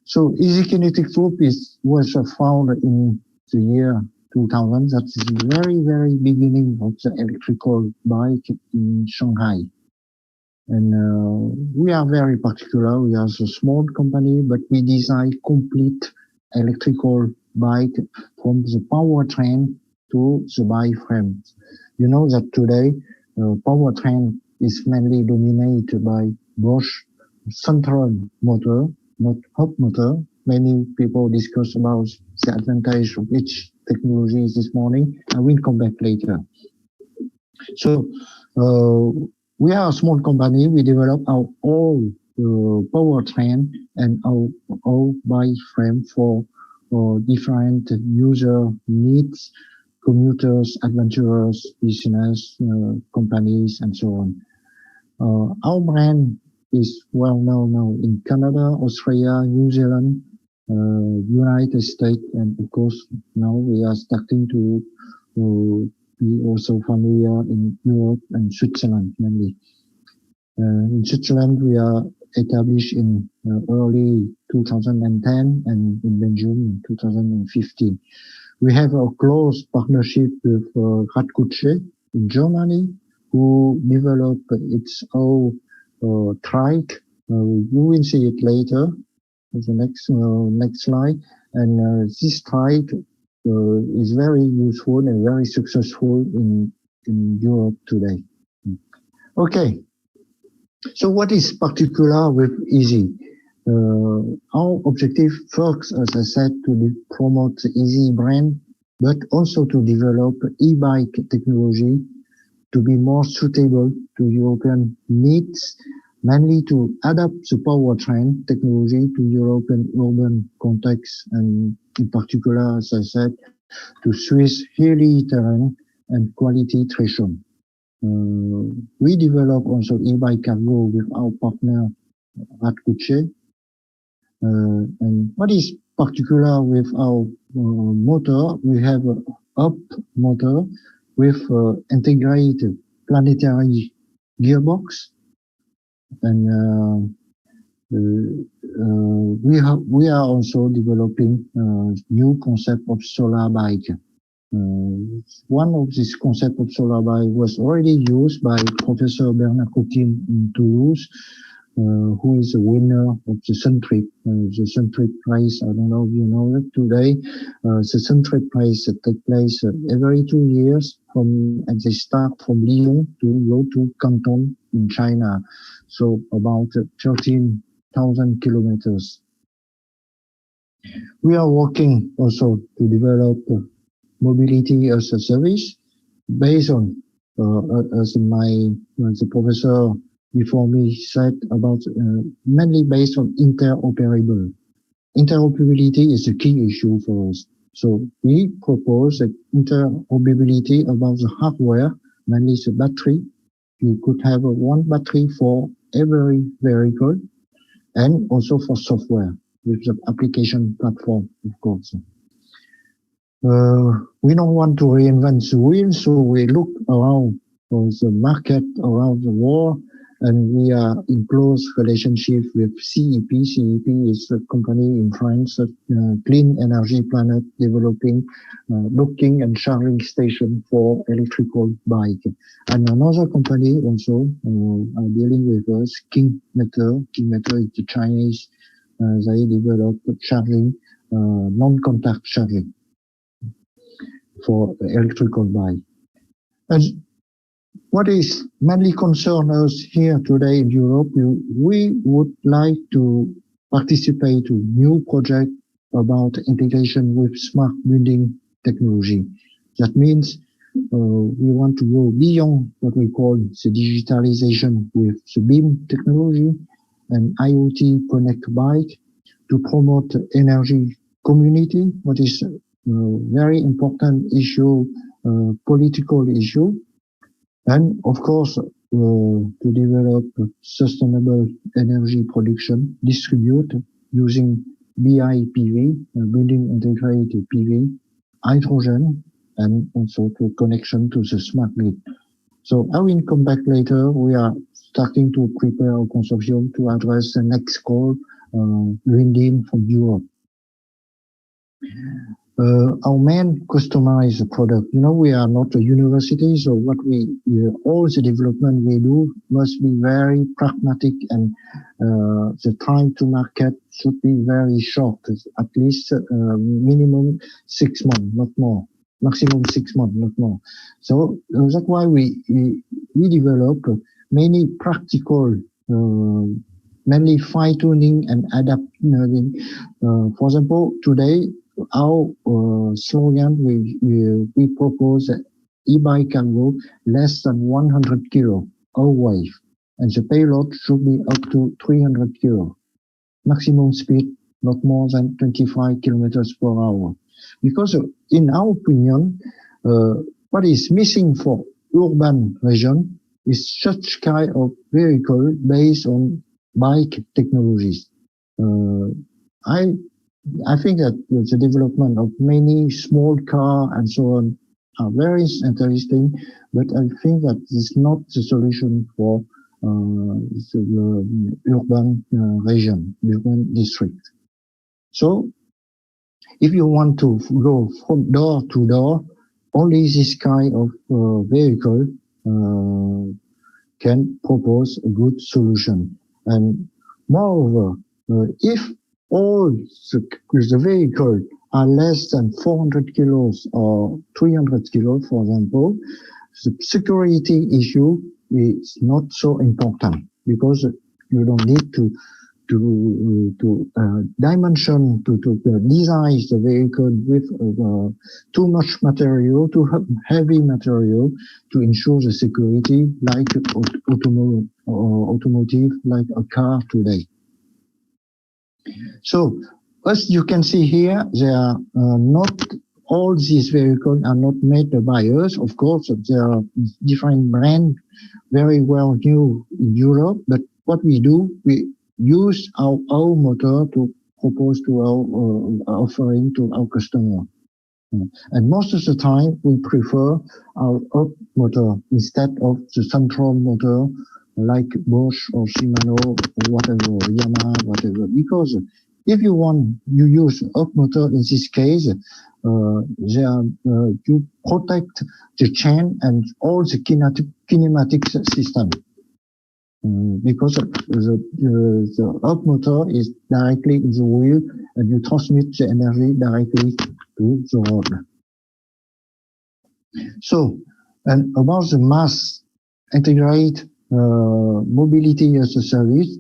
So Easy Kinetic Loop was founded in the year 2000. That's the very, very beginning of the electrical bike in Shanghai. And we are very particular. We are a small company, but we design complete electrical bike from the powertrain to the bike frame. You know that today powertrain is mainly dominated by Bosch central motor, not hub motor. Many people discuss about the advantage of each technology this morning. I will come back later. So we are a small company. We develop our own powertrain and our bike frame for different user needs, commuters, adventurers, business, companies, and so on. Our brand is well known now in Canada, Australia, New Zealand, United States, and of course now we are starting to be also familiar in Europe and Switzerland mainly. In Switzerland we are established in early 2010 and in Belgium in 2015. We have a close partnership with Radkutsche in Germany, who developed its own trike. You will see it later, the next slide. And this trike is very useful and very successful in Europe today. Okay, so what is particular with Easy? Our objective first, as I said, to promote the Easy brand, but also to develop e-bike technology to be more suitable to European needs, mainly to adapt the powertrain technology to European urban context, and in particular, as I said, to Swiss hilly terrain and quality threshold. We develop also e-bike cargo with our partner Radkutsche. And what is particular with our motor, we have an up motor with integrated planetary gearbox, and we are also developing new concept of solar bike. One of this concept of solar bike was already used by Professor Bernard Coquin in Toulouse, who is a winner of the Suntrip Prize. I don't know if you know it today. The Suntrip Prize takes place every 2 years and they start from Lyon to go to Canton in China. So about 13,000 kilometers. We are working also to develop mobility as a service based on, as the professor before me said, about mainly based on interoperability. Interoperability is a key issue for us. So we propose interoperability about the hardware, mainly the battery. You could have one battery for every vehicle, and also for software with the application platform, of course. We don't want to reinvent the wheel, so we look around for the market around the world, and we are in close relationship with CEP. CEP is a company in France, Clean Energy Planet, developing docking and charging station for electrical bike. And another company also are dealing with us, King Metal. King Metal is the Chinese. They develop charging, non-contact charging for electrical bike. And what is mainly concern us here today in Europe, we would like to participate to new project about integration with smart building technology. That means we want to go beyond what we call the digitalization with the BIM technology and IoT Connect Bike to promote energy community, what is a very important issue, political issue. And of course, to develop sustainable energy production, distribute using BIPV, building integrated PV, hydrogen, and also to connection to the smart grid. So I will come back later. We are starting to prepare a consortium to address the next call Lundin from Europe. Our main customized product, we are not a university, so all the development we do must be very pragmatic, and the time to market should be very short, at least minimum 6 months, not more. Maximum 6 months, not more. So that's why we develop many practical, mainly fine-tuning and adapting. For example, today, our slogan, we propose that e-bike can go less than 100 kilo all weight, and the payload should be up to 300 kilo. Maximum speed not more than 25 kilometers per hour. Because in our opinion, what is missing for urban region is such kind of vehicle based on bike technologies. I think that the development of many small car and so on are very interesting, but I think that it's not the solution for the urban region, urban district. So, if you want to go from door to door, only this kind of vehicle can propose a good solution. And moreover, if all the vehicles are less than 400 kilos or 300 kilos, for example, the security issue is not so important, because you don't need to dimension, to design the vehicle with too much material, too heavy material to ensure the security, like automotive, like a car today. So, as you can see here, they are not all these vehicles are not made by us. Of course, there are different brands very well known in Europe, but what we do, we use our own motor to propose to our offering to our customer. And most of the time, we prefer our own motor instead of the central motor like Bosch or Shimano or whatever, Yamaha, whatever. Because if you use up motor in this case, you protect the chain and all the kinematic system. Because the up motor is directly in the wheel, and you transmit the energy directly to the road. So, and about the mass integrate mobility as a service,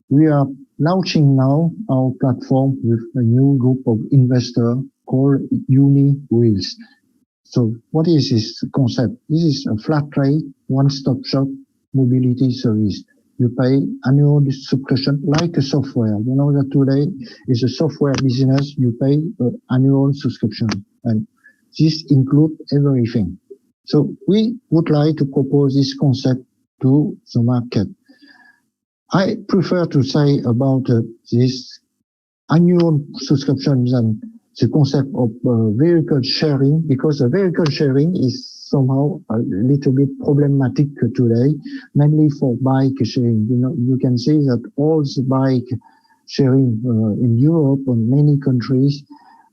we are launching now our platform with a new group of investors called Uni Wheels. So what is this concept? This is a flat rate, one-stop shop mobility service. You pay annual subscription like a software. You know that today is a software business. You pay an annual subscription, and this includes everything. So we would like to propose this concept to the market. I prefer to say about this annual subscription than the concept of vehicle sharing, because the vehicle sharing is somehow a little bit problematic today, mainly for bike sharing. You can see that all the bike sharing in Europe and many countries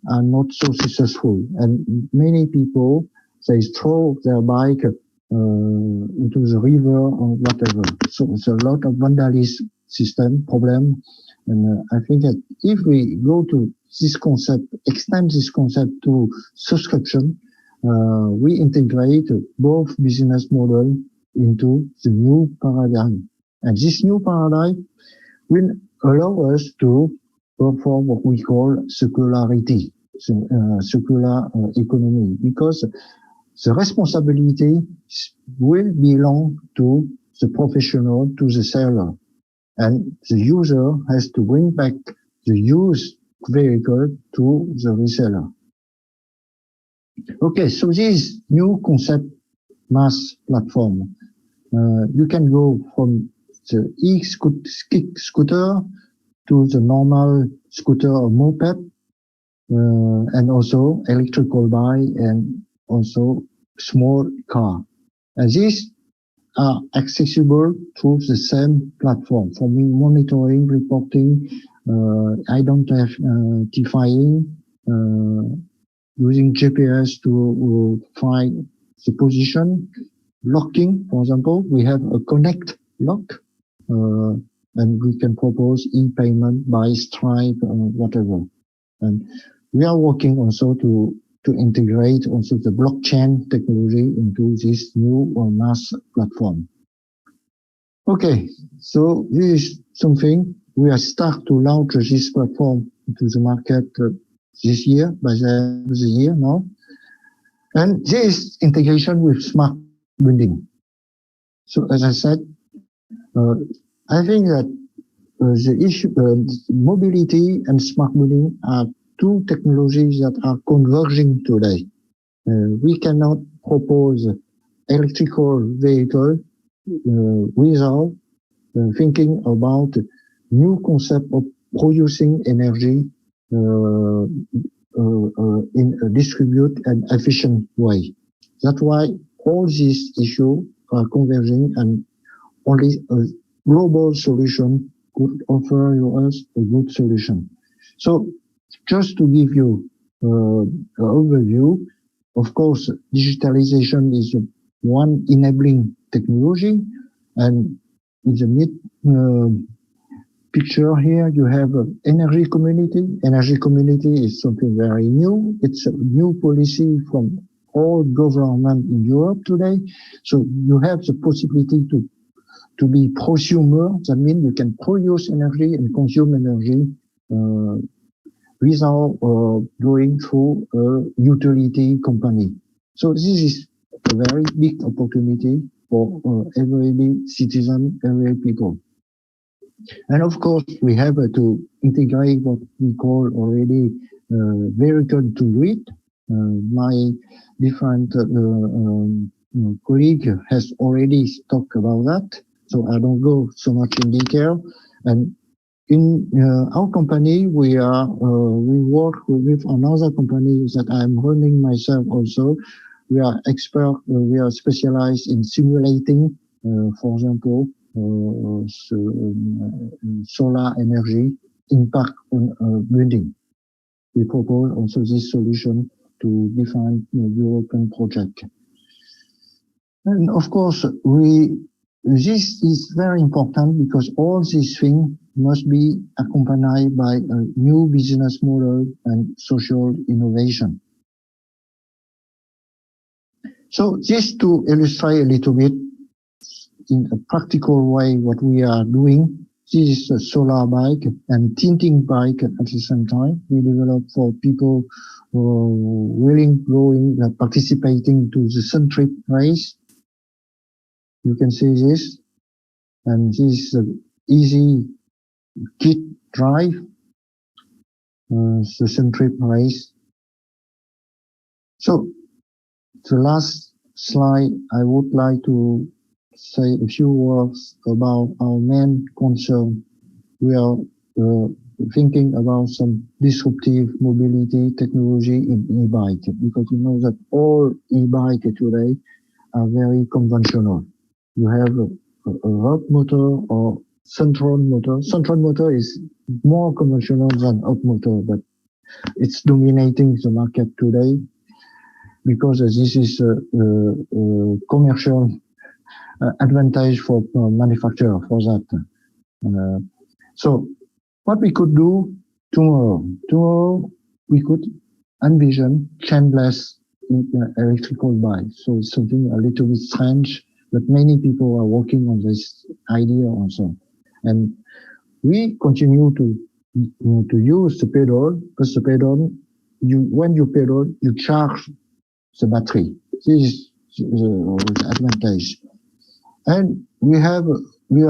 are not so successful, and many people, they throw their bike into the river or whatever. So it's a lot of vandalism system problem. And I think that if we go to this concept, extend this concept to subscription, we integrate both business model into the new paradigm. And this new paradigm will allow us to perform what we call circularity, circular economy, because the responsibility will belong to the professional, to the seller, and the user has to bring back the used vehicle to the reseller. Okay, so this new concept mass platform, you can go from the e-kick scooter to the normal scooter or moped, and also electrical bike, and also small car. And these are accessible through the same platform for monitoring, reporting, identifying, using GPS to find the position, locking, for example, we have a connect lock, and we can propose e-payment by Stripe or whatever. And we are working also to integrate also the blockchain technology into this new mass platform. Okay, so this is something we are start to launch this platform into the market this year, by the end of the year now. And this integration with smart building. So as I said, I think that the issue, mobility and smart building are two technologies that are converging today. We cannot propose electrical vehicle without thinking about new concept of producing energy in a distributed and efficient way. That's why all these issues are converging, and only a global solution could offer us a good solution. So just to give you an overview, of course, digitalization is one enabling technology, and in the mid picture here, you have energy community. Energy community is something very new. It's a new policy from all government in Europe today. So you have the possibility to be prosumer. That means you can produce energy and consume energy without going through a utility company. So this is a very big opportunity for every citizen, every people. And of course, we have to integrate what we call already vehicle to grid. My different colleague has already talked about that, so I don't go so much in detail. And in our company, we work with another company that I'm running myself also. We are expert. We are specialized in simulating, for example, solar energy impact on building. We propose also this solution to different European projects. And of course, this is very important because all these things must be accompanied by a new business model and social innovation. So just to illustrate a little bit in a practical way what we are doing, this is a solar bike and tinting bike at the same time. We develop for people willing, going, participating to the Sun Trip race. You can see this, and this is an easy kit drive, the Sun Trip race. So the last slide, I would like to say a few words about our main concern. We are thinking about some disruptive mobility technology in e-bike, because you know that all e-bike today are very conventional. You have a hub motor or central motor. Central motor is more conventional than hub motor, but it's dominating the market today because this is a commercial advantage for manufacturer for that. So what we could do tomorrow? Tomorrow we could envision chainless electrical bike. So it's something a little bit strange, but many people are working on this idea also. And we continue to use the pedal, because the pedal, when you pedal, you charge the battery. This is the advantage. And we are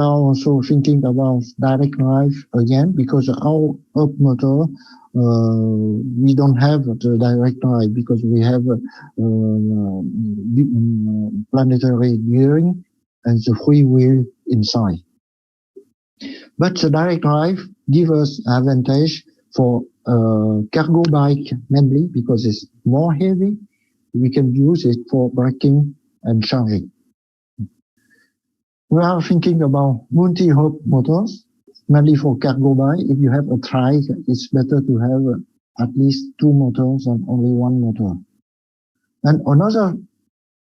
also thinking about direct drive again, because our up motor, we don't have the direct drive because we have planetary gearing and the free wheel inside. But the direct drive gives us advantage for cargo bike mainly because it's more heavy. We can use it for braking and charging. We are thinking about multi-hub motors. Mainly for cargo bike, if you have a trike, it's better to have at least 2 motors than only 1 motor. And another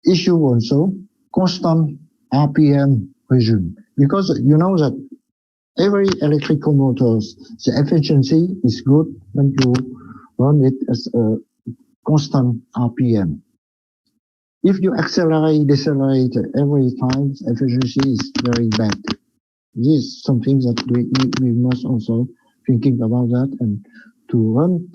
issue also, constant RPM regime, because you know that every electrical motors, the efficiency is good when you run it as a constant RPM. If you accelerate, decelerate every time, efficiency is very bad. This is something that we must also thinking about that, and to run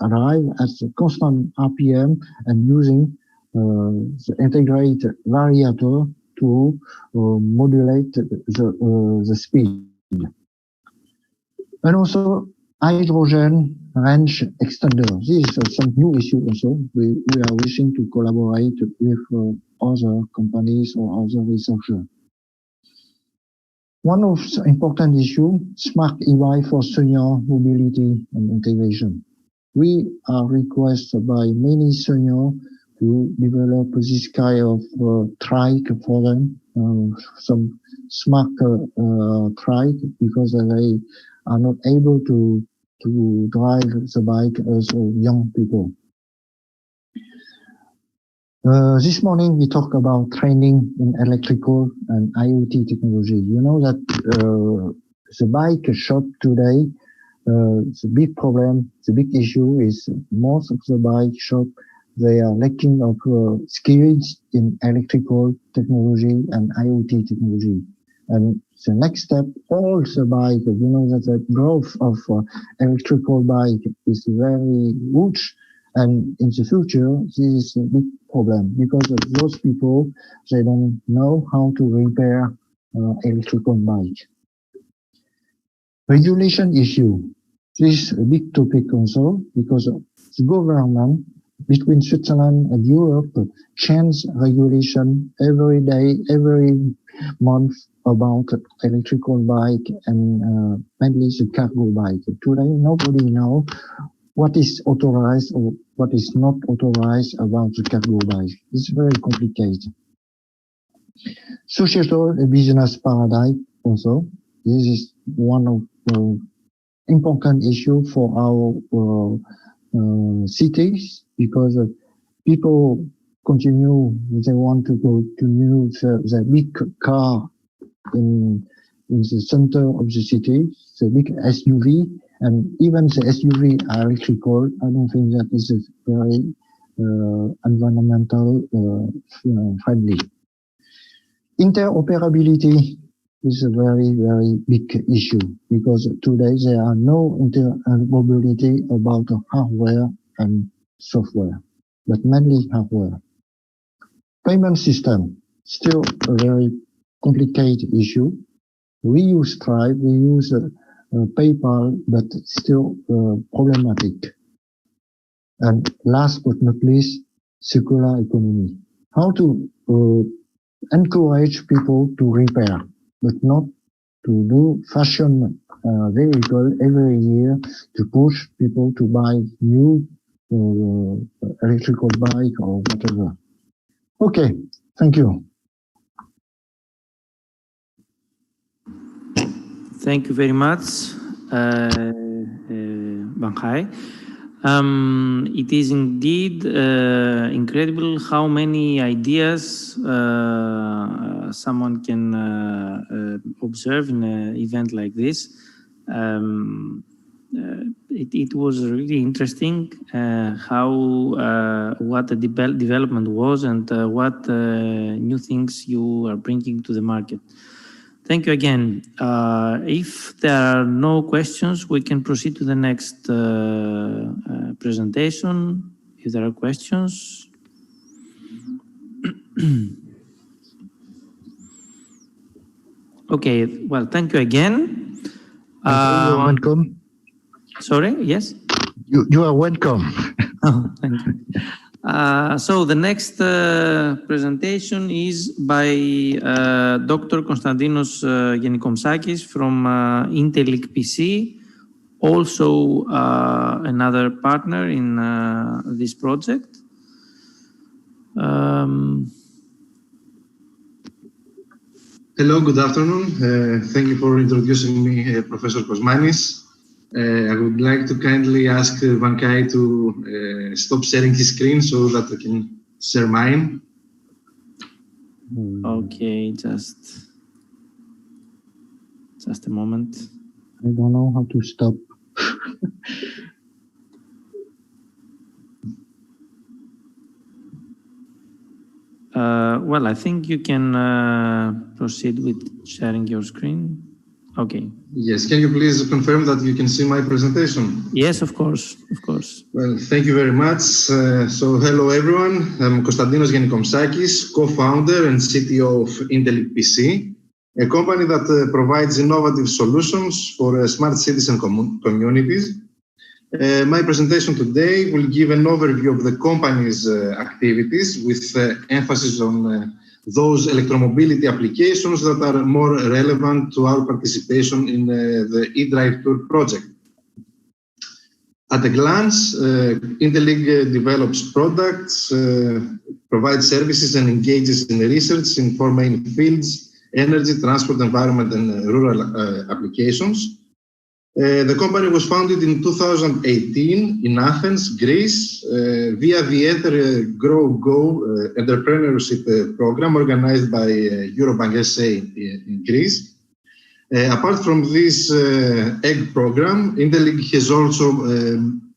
arrive at a constant RPM and using the integrated variator to modulate the speed. And also hydrogen range extender. This is some new issue also. We are wishing to collaborate with other companies or other researchers. One of the important issues, smart EY for senior mobility and integration. We are requested by many seniors to develop this kind of trike for them, some smart trike, because they are not able to drive the bike as young people. This morning we talk about training in electrical and IoT technology. You know that the bike shop today, the big problem, the big issue is most of the bike shop, they are lacking of skills in electrical technology and IoT technology. And the next step, all the bike, you know that the growth of electrical bike is very huge. And in the future, this is a big problem because those people, they don't know how to repair electrical bike. Regulation issue. This is a big topic also because the government between Switzerland and Europe change regulation every day, every month about electrical bike and mainly the cargo bike. Today, nobody knows what is authorized or what is not authorized about the cargo bike. It's very complicated. Societal business paradigm also. This is one of the important issue for our cities because people continue, they want to go to use the big car in the center of the city, the big SUV, and even the SUV are electrical. I don't think that is very environmental friendly. Interoperability is a very, very big issue because today there are no interoperability about hardware and software, but mainly hardware. Payment system, still a very complicated issue. We use Stripe, we use PayPal, but still problematic. And last but not least, circular economy. How to encourage people to repair, but not to do fashion vehicle every year to push people to buy new electrical bike or whatever. Okay, thank you. Thank you very much, Banghai. It is indeed incredible how many ideas someone can observe in an event like this. It was really interesting how what the development was and what new things you are bringing to the market. Thank you again. If there are no questions, we can proceed to the next presentation. If there are questions. Okay, well, thank you again. You are welcome. Sorry, yes? You are welcome. Oh, thank you. So the next presentation is by Dr. Konstantinos Genikomsakis from Intelic PC, also another partner in this project. Hello, good afternoon. Thank you for introducing me, Professor Kosmanis. I would like to kindly ask Vankai to stop sharing his screen so that I can share mine. Okay, just a moment. I don't know how to stop. Well, I think you can proceed with sharing your screen. Okay. Yes, can you please confirm that you can see my presentation? Yes, of course, of course. Well, thank you very much. So hello everyone, I'm Konstantinos Gennikomsakis, co-founder and CTO of Intellect PC, a company that provides innovative solutions for smart cities and communities. My presentation today will give an overview of the company's activities with emphasis on those electromobility applications that are more relevant to our participation in the EDRIVETOUR project. At a glance, Intellect develops products, provides services and engages in research in four main fields: energy, transport, environment, and rural applications. The company was founded in 2018 in Athens, Greece, via the Enter Grow Go entrepreneurship program organized by Eurobank SA in Greece. Apart from this EGG program, Intellect has also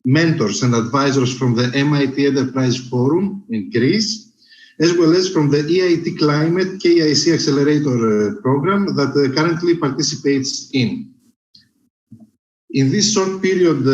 mentors and advisors from the MIT Enterprise Forum in Greece, as well as from the EIT Climate KIC Accelerator program that currently participates in. In this short period